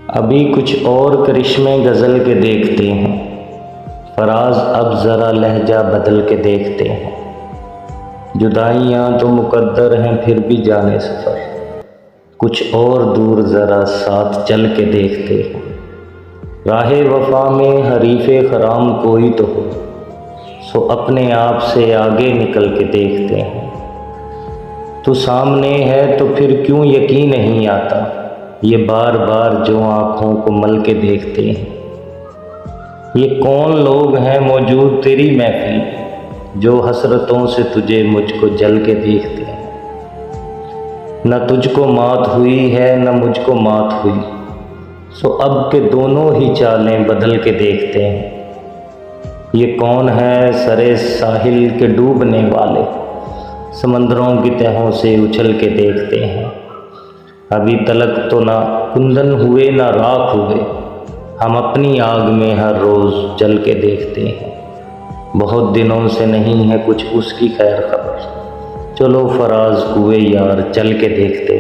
अभी कुछ और करिश्मे गज़ल के देखते हैं, फराज अब ज़रा लहजा बदल के देखते हैं। जुदाइयाँ तो मुकद्दर हैं फिर भी जाने सफ़र, कुछ और दूर ज़रा साथ चल के देखते हैं। राहे वफ़ा में हरीफ़े खराम कोई तो हो, सो अपने आप से आगे निकल के देखते हैं। तू सामने है तो फिर क्यों यकीन नहीं आता, ये बार बार जो आँखों को मल के देखते हैं। ये कौन लोग हैं मौजूद तेरी महफिल, जो हसरतों से तुझे मुझको जल के देखते हैं। न तुझको मात हुई है न मुझको मात हुई, सो अब के दोनों ही चालें बदल के देखते हैं। ये कौन है सरे साहिल के डूबने वाले, समंदरों की तहों से उछल के देखते हैं। अभी तलक तो ना कुंदन हुए ना राख हुए, हम अपनी आग में हर रोज़ जल के देखते हैं। बहुत दिनों से नहीं है कुछ उसकी खैर खबर, चलो फराज हुए यार चल के देखते हैं।